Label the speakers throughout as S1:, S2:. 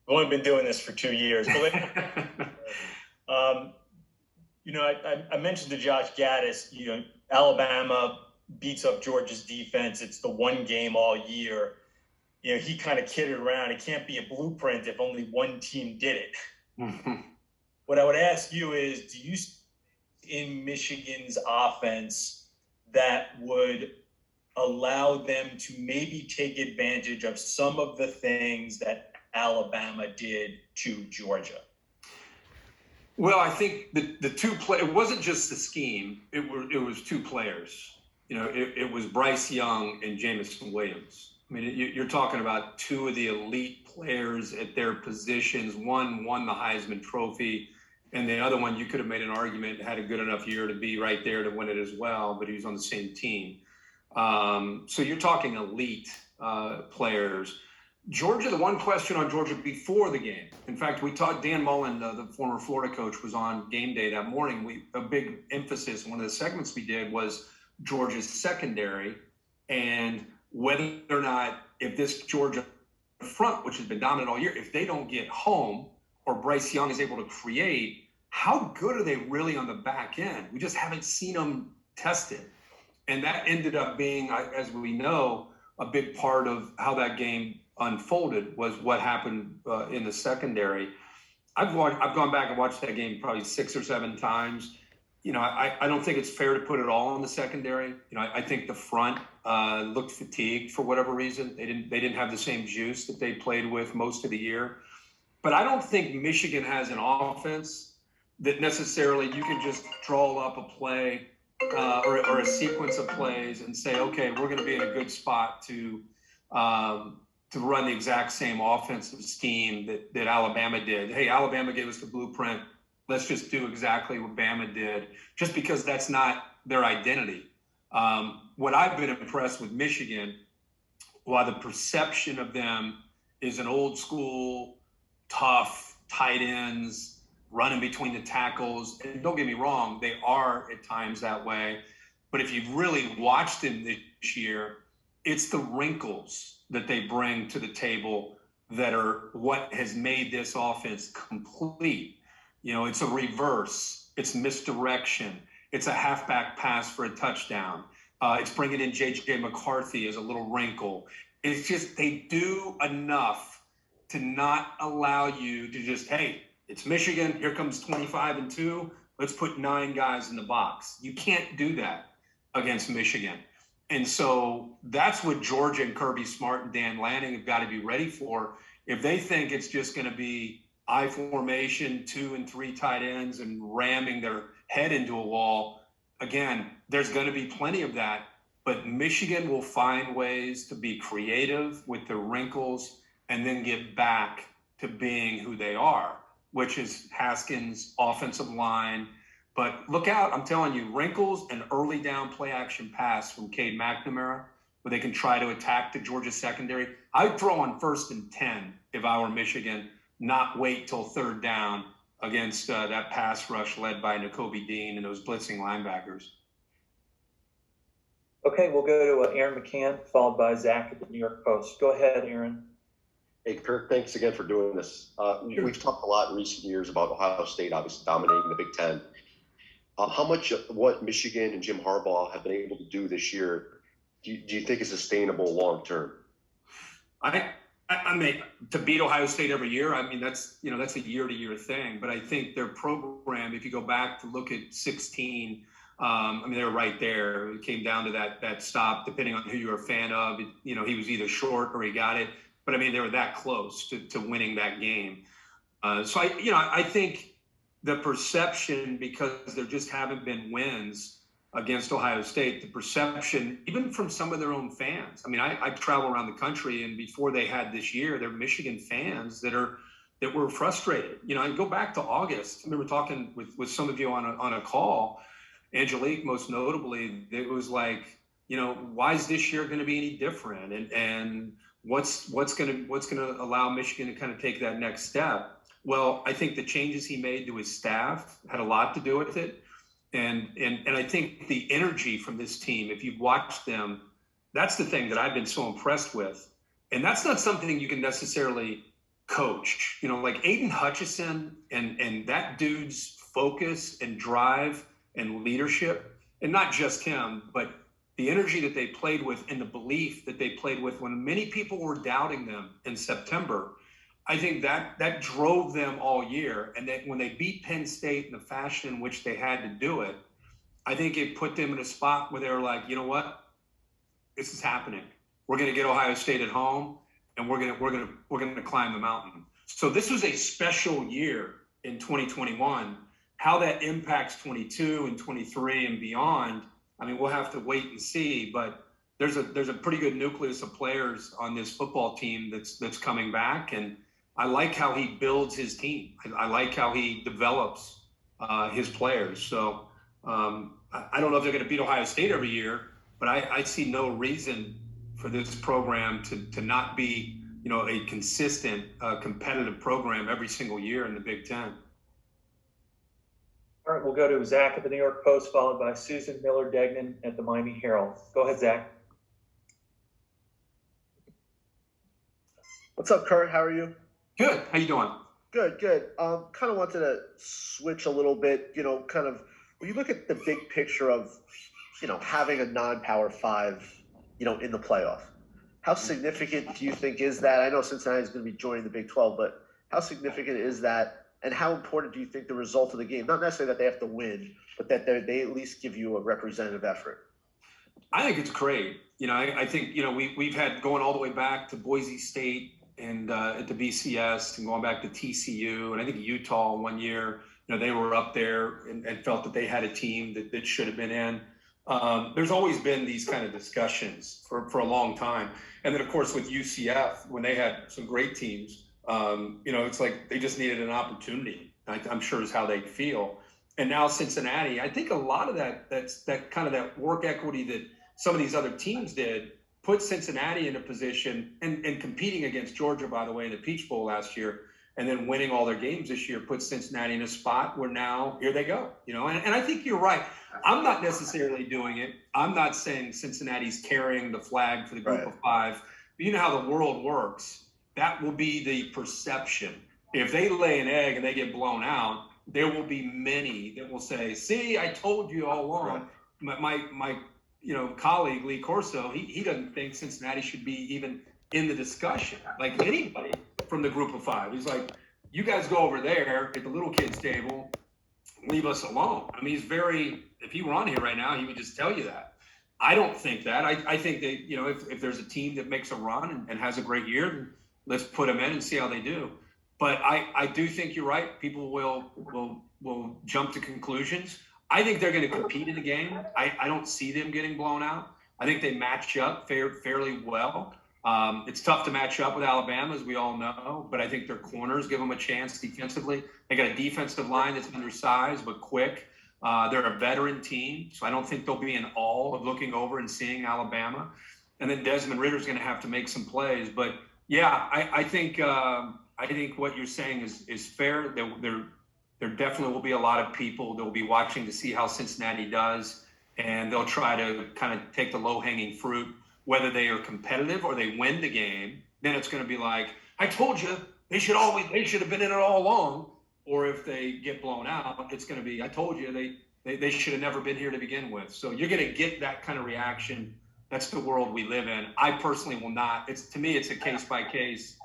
S1: I've only been doing this for 2 years. But I mentioned to Josh Gaddis, Alabama beats up Georgia's defense. It's the one game all year. He kind of kidded around. It can't be a blueprint if only one team did it. What I would ask you is, do you see in Michigan's offense that would allow them to maybe take advantage of some of the things that Alabama did to Georgia?
S2: Well, I think the two it wasn't just the scheme. It was two players. It was Bryce Young and Jamison Williams. I mean, you're talking about two of the elite players at their positions. One won the Heisman Trophy, and the other one, you could have made an argument, had a good enough year to be right there to win it as well, but he was on the same team. So you're talking elite players. Georgia, the one question on Georgia before the game. In fact, we talked, Dan Mullen, the former Florida coach, was on game day that morning. A big emphasis, one of the segments we did was Georgia's secondary and whether or not, if this Georgia front, which has been dominant all year, if they don't get home or Bryce Young is able to create, how good are they really on the back end? We just haven't seen them tested. And that ended up being, as we know, a big part of how that game unfolded was what happened in the secondary. I've gone back and watched that game probably 6 or 7 times. I don't think it's fair to put it all on the secondary. I think the front looked fatigued for whatever reason. They didn't have the same juice that they played with most of the year. But I don't think Michigan has an offense that necessarily you can just draw up a play or a sequence of plays and say, okay, we're going to be in a good spot to run the exact same offensive scheme that Alabama did. Hey, Alabama gave us the blueprint. Let's just do exactly what Bama did, just because that's not their identity. What I've been impressed with Michigan, while the perception of them is an old school, tough, tight ends, running between the tackles, and don't get me wrong, they are at times that way. But if you've really watched them this year, it's the wrinkles that they bring to the table that are what has made this offense complete. It's a reverse, it's misdirection, it's a halfback pass for a touchdown. It's bringing in J.J. McCarthy as a little wrinkle. It's just they do enough to not allow you to just, hey, it's Michigan, here comes 25-2, let's put 9 guys in the box. You can't do that against Michigan. And so that's what Georgia and Kirby Smart and Dan Lanning have got to be ready for. If they think it's just going to be I formation, 2 and 3 tight ends and ramming their head into a wall, again, there's going to be plenty of that. But Michigan will find ways to be creative with their wrinkles and then get back to being who they are, which is Haskins' offensive line. But look out, I'm telling you, wrinkles and early down play action pass from Cade McNamara, where they can try to attack the Georgia secondary. I'd throw on 1st and 10 if I were Michigan, not wait till 3rd down against that pass rush led by Nakobe Dean and those blitzing linebackers.
S3: Okay, we'll go to Aaron McCann, followed by Zach at the New York Post. Go ahead, Aaron.
S4: Hey, Kirk, thanks again for doing this. We've talked a lot in recent years about Ohio State obviously dominating the Big Ten. How much of what Michigan and Jim Harbaugh have been able to do this year do you think is sustainable long term?
S2: I mean, to beat Ohio State every year, I mean, that's a year-to-year thing. But I think their program, if you go back to look at 16, they were right there. It came down to that stop, depending on who you were a fan of. He was either short or he got it. But, they were that close to winning that game. So, I think the perception, because there just haven't been wins against Ohio State, the perception, even from some of their own fans. I travel around the country, and before they had this year, there are Michigan fans that were frustrated. I go back to August. I remember talking with some of you on a call, Angelique most notably. It was like, why is this year going to be any different? And what's going to allow Michigan to kind of take that next step? Well, I think the changes he made to his staff had a lot to do with it. And I think the energy from this team, if you've watched them, that's the thing that I've been so impressed with. And that's not something you can necessarily coach. Like Aiden Hutchison and that dude's focus and drive and leadership, and not just him, but the energy that they played with and the belief that they played with when many people were doubting them in September. I think that drove them all year. And that when they beat Penn State in the fashion in which they had to do it, I think it put them in a spot where they were like, you know what, this is happening. We're going to get Ohio State at home, and we're going to climb the mountain. So this was a special year in 2021. How that impacts 22 and 23 and beyond, I mean, we'll have to wait and see. But there's a pretty good nucleus of players on this football team that's coming back, and I like how he builds his team. I like how he develops his players. So I don't know if they're going to beat Ohio State every year, but I see no reason for this program to not be, a consistent, competitive program every single year in the Big Ten.
S3: All right, we'll go to Zach at the New York Post, followed by Susan Miller-Degnan at the Miami Herald. Go ahead, Zach.
S5: What's up, Kurt? How are you?
S2: Good. How you doing?
S5: Good. Kind of wanted to switch a little bit, kind of when you look at the big picture of, having a non-Power 5, in the playoff. How significant do you think is that? I know Cincinnati is going to be joining the Big 12, but how significant is that? And how important do you think the result of the game, not necessarily that they have to win, but that they at least give you a representative effort?
S2: I think it's great. I think, we've had going all the way back to Boise State and at the BCS and going back to TCU. And I think Utah one year, they were up there and felt that they had a team that should have been in. There's always been these kind of discussions for a long time. And then, of course, with UCF, when they had some great teams, it's like they just needed an opportunity, I'm sure is how they feel. And now Cincinnati, I think a lot of that's kind of that work equity that some of these other teams did put Cincinnati in a position and competing against Georgia, by the way, in the Peach Bowl last year, and then winning all their games this year, put Cincinnati in a spot where now here they go, and I think you're right. I'm not necessarily doing it. I'm not saying Cincinnati's carrying the flag for the group of five. But you know how the world works. That will be the perception. If they lay an egg and they get blown out, there will be many that will say, see, I told you all along. Right. My colleague, Lee Corso, he doesn't think Cincinnati should be even in the discussion, like anybody from the group of five. He's like, you guys go over there at the little kids table, leave us alone. I mean, if he were on here right now, he would just tell you that. I don't think that. I think that, if there's a team that makes a run and has a great year, then let's put them in and see how they do. But I do think you're right. People will jump to conclusions. I think they're going to compete in the game. I don't see them getting blown out. I think they match up fairly well. It's tough to match up with Alabama, as we all know, but I think their corners give them a chance defensively. They got a defensive line that's undersized but quick. They're a veteran team, so I don't think they'll be in awe of looking over and seeing Alabama. And then Desmond Ritter's going to have to make some plays. But yeah, I think what you're saying is fair. There definitely will be a lot of people that will be watching to see how Cincinnati does, and they'll try to kind of take the low-hanging fruit. Whether they are competitive or they win the game, then it's going to be like, I told you, they should have been in it all along. Or if they get blown out, it's going to be, I told you, they should have never been here to begin with. So you're going to get that kind of reaction. That's the world we live in. I personally will not. To me, it's a case-by-case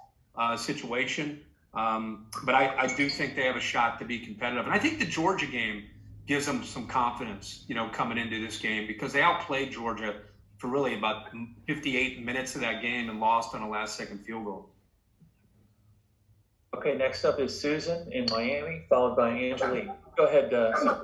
S2: situation. But I do think they have a shot to be competitive. And I think the Georgia game gives them some confidence, coming into this game, because they outplayed Georgia for really about 58 minutes of that game and lost on a last-second field goal.
S3: Okay, next up is Susan in Miami, followed by Angelique. Go ahead, Susan.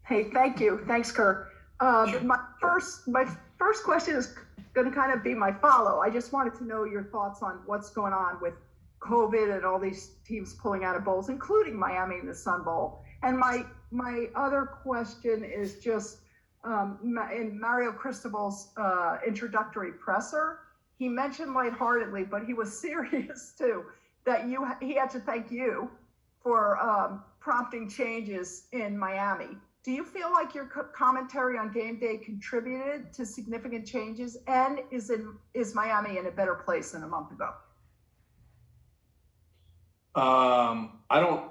S6: Hey, thank you. Thanks, Kirk.
S3: Sure.
S6: My first question is going to kind of be my follow. I just wanted to know your thoughts on what's going on with COVID and all these teams pulling out of bowls, including Miami in the Sun Bowl. And my other question is just, in Mario Cristobal's introductory presser, he mentioned lightheartedly, but he was serious too, that he had to thank you for prompting changes in Miami. Do you feel like your commentary on game day contributed to significant changes, and is Miami in a better place than a month ago?
S2: I don't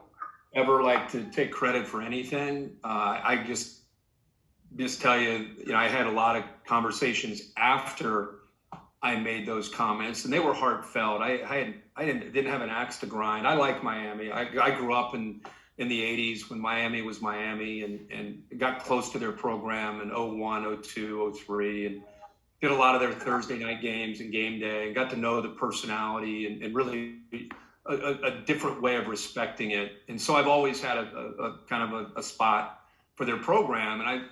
S2: ever like to take credit for anything. I just tell you, I had a lot of conversations after I made those comments, and they were heartfelt. I didn't have an axe to grind. I like Miami. I grew up in the 80s when Miami was Miami, and got close to their program in 01, 02, 03, and did a lot of their Thursday night games and game day, and got to know the personality and really a different way of respecting it. And so I've always had a kind of a spot for their program. And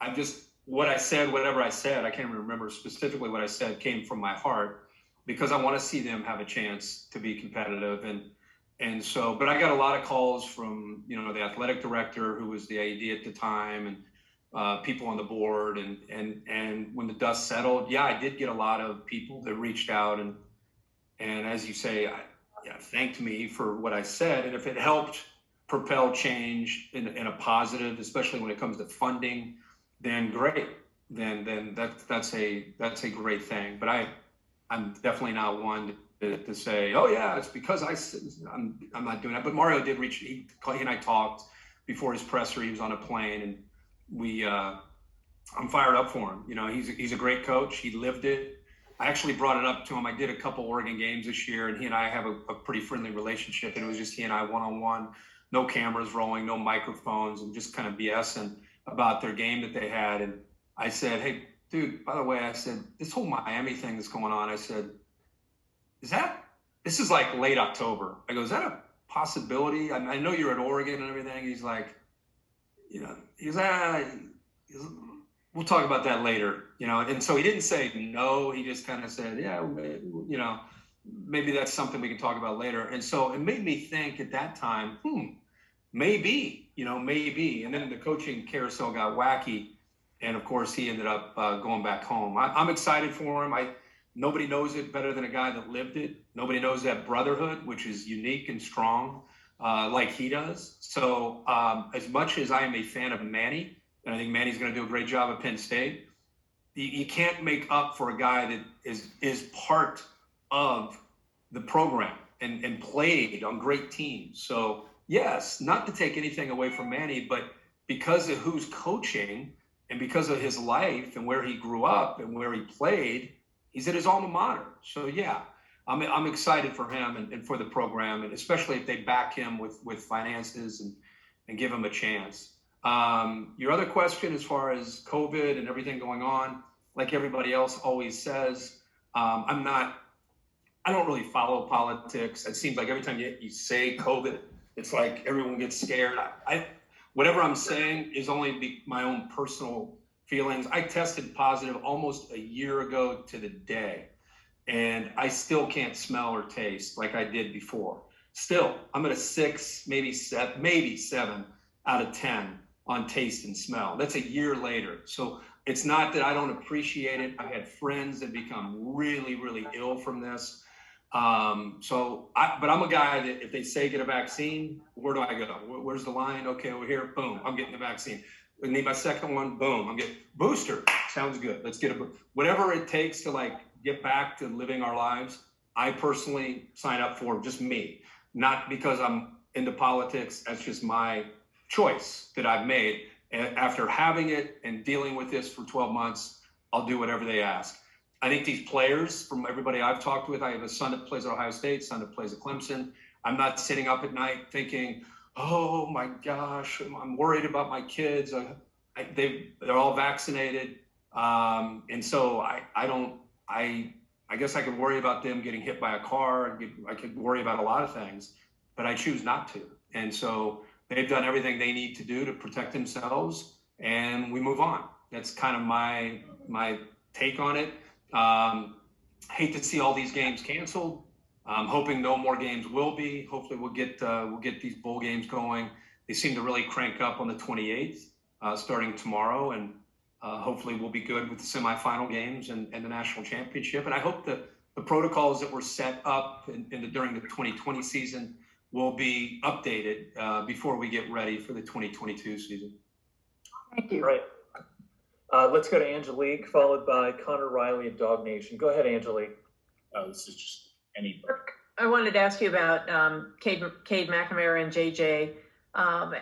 S2: I'm just, what I said, whatever I said, I can't remember specifically what I said, came from my heart, because I want to see them have a chance to be competitive. And so, but I got a lot of calls from, the athletic director, who was the AD at the time, and people on the board. And when the dust settled, I did get a lot of people that reached out and as you say, thanked me for what I said. And if it helped propel change in a positive, especially when it comes to funding, then great. Then that's a great thing. But I'm definitely not one to say, oh yeah, it's because I'm not doing that. But Mario did reach. He and I talked before his presser. He was on a plane, and I'm fired up for him. He's a great coach. He lived it. I actually brought it up to him. I did a couple Oregon games this year, and he and I have a pretty friendly relationship. And it was just he and I one-on-one, no cameras rolling, no microphones, and just kind of BSing about their game that they had. And I said, hey, dude, by the way, I said, this whole Miami thing that's going on, I said, this is like late October. I go, is that a possibility? I know you're at Oregon and everything. He's like, we'll talk about that later, And so he didn't say no. He just kind of said, yeah, maybe that's something we can talk about later. And so it made me think at that time, maybe. And then the coaching carousel got wacky. And of course, he ended up going back home. I'm excited for him. Nobody knows it better than a guy that lived it. Nobody knows that brotherhood, which is unique and strong, like he does. So as much as I am a fan of Manny, and I think Manny's going to do a great job at Penn State, you can't make up for a guy that is part of the program and played on great teams. So yes, not to take anything away from Manny, but because of who's coaching and because of his life and where he grew up and where he played, he's at his alma mater. So yeah, I'm excited for him and for the program, and especially if they back him with finances and give him a chance. Your other question, as far as COVID and everything going on, like everybody else always says, I don't really follow politics. It seems like every time you say COVID, it's like everyone gets scared. Whatever I'm saying is only my own personal feelings. I tested positive almost a year ago to the day, and I still can't smell or taste like I did before. Still, I'm at a 6, maybe 7 out of 10 on taste and smell. That's a year later. So it's not that I don't appreciate it. I've had friends that become really, really ill from this. But I'm a guy that if they say get a vaccine, where do I go? Where's the line? Okay, over here, boom, I'm getting the vaccine. I need my second one, boom, I'm getting booster. Sounds good. Let's get whatever it takes to get back to living our lives. I personally sign up for, just me, not because I'm into politics. That's just my choice that I've made. And after having it and dealing with this for 12 months, I'll do whatever they ask. I think these players, from everybody I've talked with, I have a son that plays at Ohio State, son that plays at Clemson. I'm not sitting up at night thinking, oh my gosh, I'm worried about my kids. They're all vaccinated. And so I guess I could worry about them getting hit by a car. I could worry about a lot of things, but I choose not to. And so they've done everything they need to do to protect themselves, and we move on. That's kind of my take on it. Hate to see all these games canceled. I'm hoping no more games will be. Hopefully we'll get these bowl games going. They seem to really crank up on the 28th, starting tomorrow, and hopefully we'll be good with the semifinal games and the national championship. And I hope that the protocols that were set up during the 2020 season will be updated before we get ready for the 2022 season.
S6: Thank you.
S3: Right. Let's go to Angelique, followed by Connor Riley at Dog Nation. Go ahead, Angelique.
S7: This is just anybody. I wanted to ask you about Cade McNamara and JJ.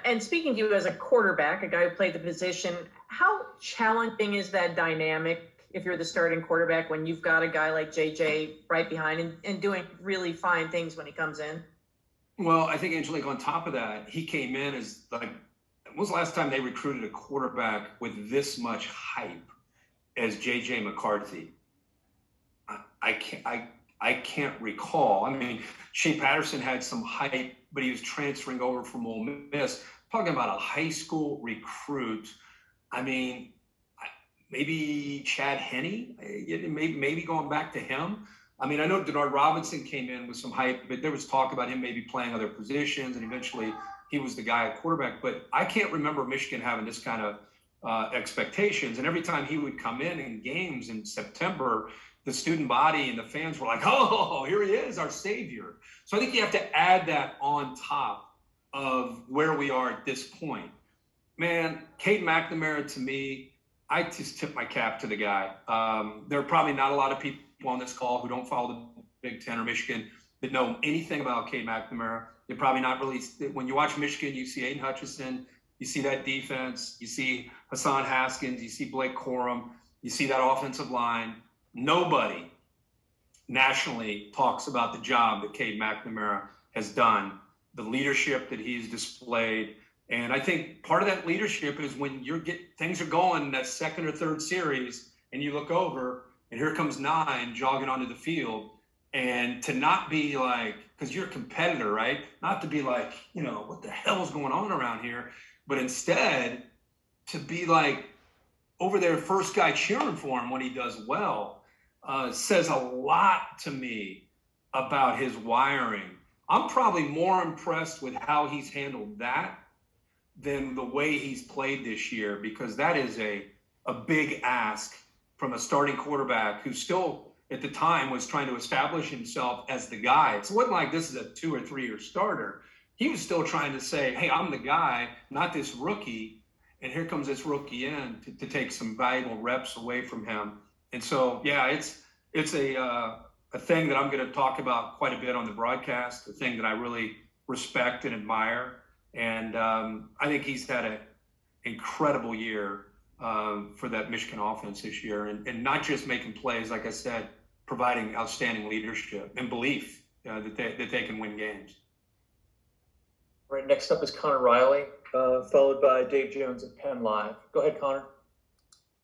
S7: And speaking to you as a quarterback, a guy who played the position, how challenging is that dynamic if you're the starting quarterback when you've got a guy like JJ right behind and doing really fine things when he comes in?
S2: Well, I think, Angelique, on top of that, he came in as like, when was the last time they recruited a quarterback with this much hype as JJ McCarthy? I can't recall. I mean, Shea Patterson had some hype, but he was transferring over from Ole Miss. Talking about a high school recruit. I mean, maybe Chad Henne, maybe going back to him. I mean, I know Denard Robinson came in with some hype, but there was talk about him maybe playing other positions, and eventually he was the guy at quarterback. But I can't remember Michigan having this kind of expectations. And every time he would come in games in September, the student body and the fans were like, oh, here he is, our savior. So I think you have to add that on top of where we are at this point. Man, Cade McNamara, to me, I just tip my cap to the guy. There are probably not a lot of people on this call who don't follow the Big Ten or Michigan that know anything about Cade McNamara. They're probably not really, when you watch Michigan, you see Aiden Hutchinson, you see that defense, you see Hassan Haskins, you see Blake Corum, you see that offensive line. Nobody nationally talks about the job that Cade McNamara has done, the leadership that he's displayed. And I think part of that leadership is when things are going in that second or third series and you look over and here comes 9 jogging onto the field, and to not be like, because you're a competitor, right? Not to be like, what the hell is going on around here? But instead to be like over there, first guy cheering for him when he does well, says a lot to me about his wiring. I'm probably more impressed with how he's handled that than the way he's played this year, because that is a big ask from a starting quarterback who still at the time was trying to establish himself as the guy. It wasn't like this is a 2 or 3 year starter. He was still trying to say, hey, I'm the guy, not this rookie. And here comes this rookie in to take some valuable reps away from him. And so, yeah, it's a thing that I'm going to talk about quite a bit on the broadcast, a thing that I really respect and admire. And I think he's had an incredible year for that Michigan offense this year. And not just making plays, like I said, providing outstanding leadership and belief that they can win games.
S3: All right, next up is Connor Riley, followed by Dave Jones at Penn Live. Go ahead, Connor.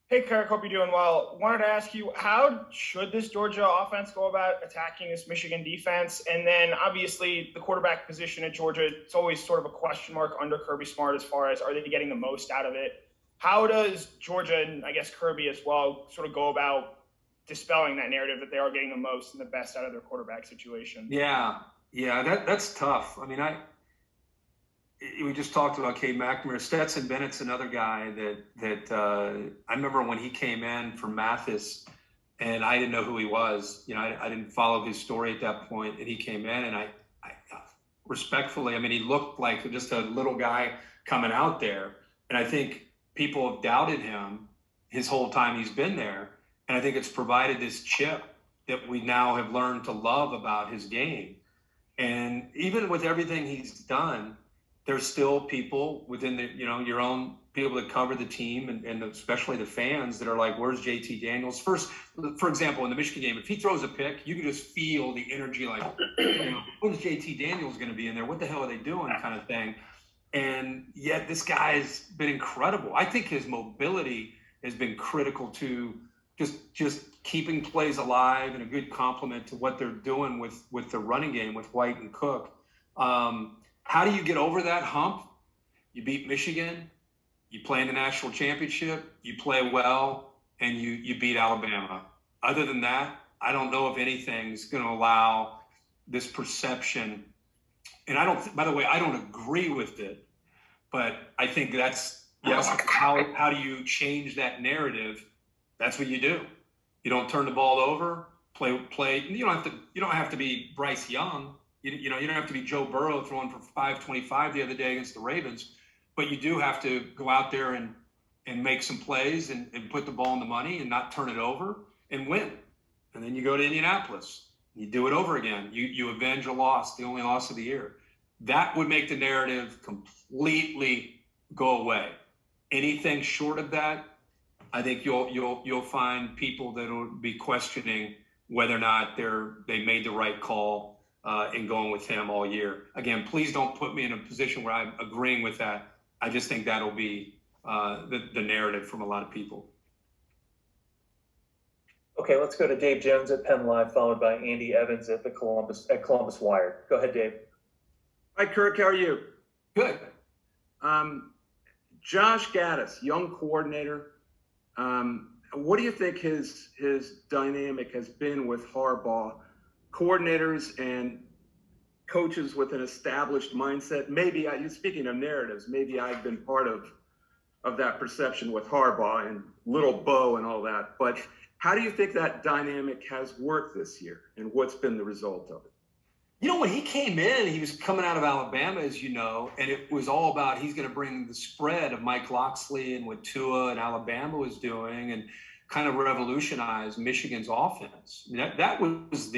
S8: Hey, Kirk, hope you're doing well. Wanted to ask you, how should this Georgia offense go about attacking this Michigan defense? And then, obviously, the quarterback position at Georgia, it's always sort of a question mark under Kirby Smart as far as are they getting the most out of it? How does Georgia, and I guess Kirby as well, sort of go about dispelling that narrative that they are getting the most and the best out of their quarterback situation?
S2: Yeah, that's tough. I mean, we just talked about Cade McNamara. Stetson Bennett's another guy that I remember when he came in from Mathis, and I didn't know who he was. I didn't follow his story at that point, and he came in, and I respectfully, I mean, he looked like just a little guy coming out there, and I think people have doubted him his whole time he's been there, and I think it's provided this chip that we now have learned to love about his game. And even with everything he's done, there's still people within the, your own people that cover the team and especially the fans that are like, where's JT Daniels? First, for example, in the Michigan game, if he throws a pick, you can just feel the energy like, when's JT Daniels going to be in there? What the hell are they doing kind of thing? And yet this guy's been incredible. I think his mobility has been critical to just keeping plays alive and a good complement to what they're doing with the running game with White and Cook. How do you get over that hump? You beat Michigan, you play in the national championship, you play well, and you beat Alabama. Other than that, I don't know if anything's going to allow this perception. And by the way, I don't agree with it, but I think that's how do you change that narrative? That's what you do. You don't turn the ball over, play. You don't have to be Bryce Young. You don't have to be Joe Burrow throwing for 525 the other day against the Ravens, but you do have to go out there and make some plays and put the ball in the money and not turn it over and win. And then you go to Indianapolis You do it over again. You avenge a loss, the only loss of the year. That would make the narrative completely go away. Anything short of that, I think you'll find people that will be questioning whether or not they made the right call in going with him all year. Again, please don't put me in a position where I'm agreeing with that. I just think that'll be the narrative from a lot of people.
S3: Okay, let's go to Dave Jones at Penn Live, followed by Andy Evans at Columbus Wired. Go ahead, Dave.
S9: Hi, Kirk. How are you?
S2: Good.
S9: Josh Gaddis, young coordinator. What do you think his dynamic has been with Harbaugh? Coordinators and coaches with an established mindset. Maybe speaking of narratives, maybe I've been part of that perception with Harbaugh and Little Bo and all that. But how do you think that dynamic has worked this year, and what's been the result of it?
S2: You know, when he came in, he was coming out of Alabama, as you know, and it was all about he's going to bring the spread of Mike Locksley and what Tua and Alabama was doing and kind of revolutionize Michigan's offense. I mean, that was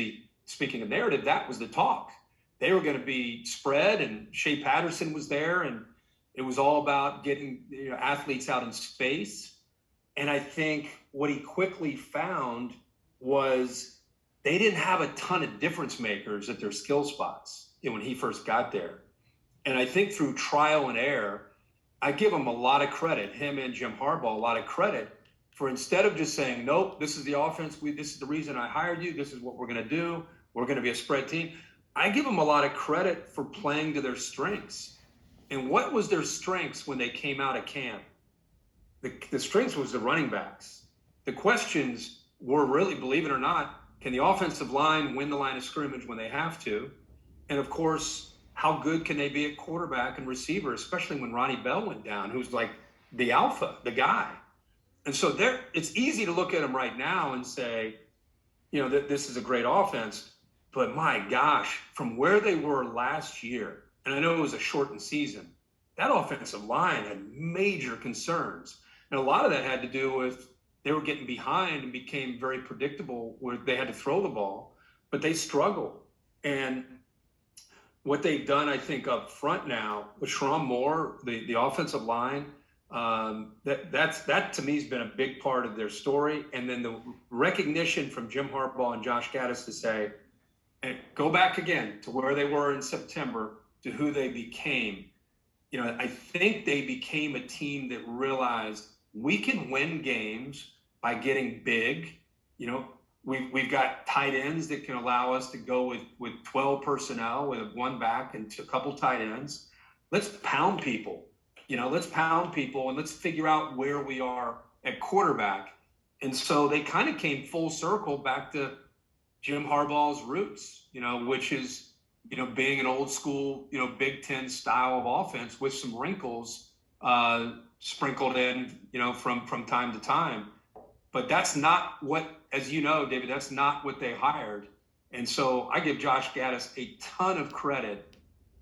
S2: speaking of narrative, that was the talk. They were going to be spread, and Shea Patterson was there, and it was all about getting athletes out in space. And I think what he quickly found was they didn't have a ton of difference makers at their skill spots when he first got there. And I think through trial and error, I give him a lot of credit, him and Jim Harbaugh, a lot of credit for, instead of just saying, nope, this is the offense, this is the reason I hired you, this is what we're going to do, we're going to be a spread team. I give them a lot of credit for playing to their strengths. And what was their strengths when they came out of camp? The strengths was the running backs. The questions were really, believe it or not, can the offensive line win the line of scrimmage when they have to? And of course, how good can they be at quarterback and receiver, especially when Ronnie Bell went down, who's like the alpha, the guy. And so it's easy to look at them right now and say, that this is a great offense. But my gosh, from where they were last year, and I know it was a shortened season, that offensive line had major concerns. And a lot of that had to do with they were getting behind and became very predictable where they had to throw the ball, but they struggled. And what they've done, I think, up front now with Sharon Moore, the offensive line, that to me has been a big part of their story. And then the recognition from Jim Harbaugh and Josh Gaddis to say, and go back again to where they were in September to who they became. I think they became a team that realized we can win games by getting big. We've got tight ends that can allow us to go with 12 personnel with one back and a couple tight ends. Let's pound people. Let's pound people and let's figure out where we are at quarterback. And so they kind of came full circle back to Jim Harbaugh's roots, which is, being an old school, Big Ten style of offense with some wrinkles sprinkled in, from time to time. But that's not what, as you know, David, that's not what they hired. And so I give Josh Gaddis a ton of credit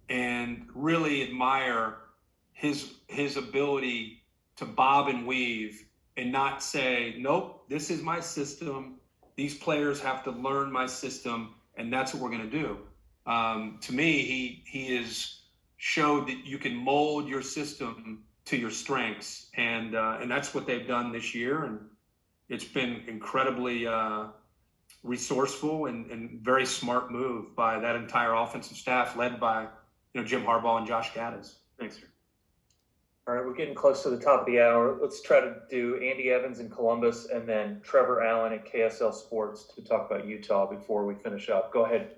S2: and really admire his ability to bob and weave and not say, nope, this is my system. These players have to learn my system, and that's what we're going to do. To me, he has showed that you can mold your system to your strengths, and that's what they've done this year. And it's been incredibly resourceful and very smart move by that entire offensive staff, led by Jim Harbaugh and Josh Gaddis. Thanks, sir.
S3: All right, we're getting close to the top of the hour. Let's try to do Andy Evans in Columbus and then Trevor Allen at KSL Sports to talk about Utah before we finish up. Go ahead,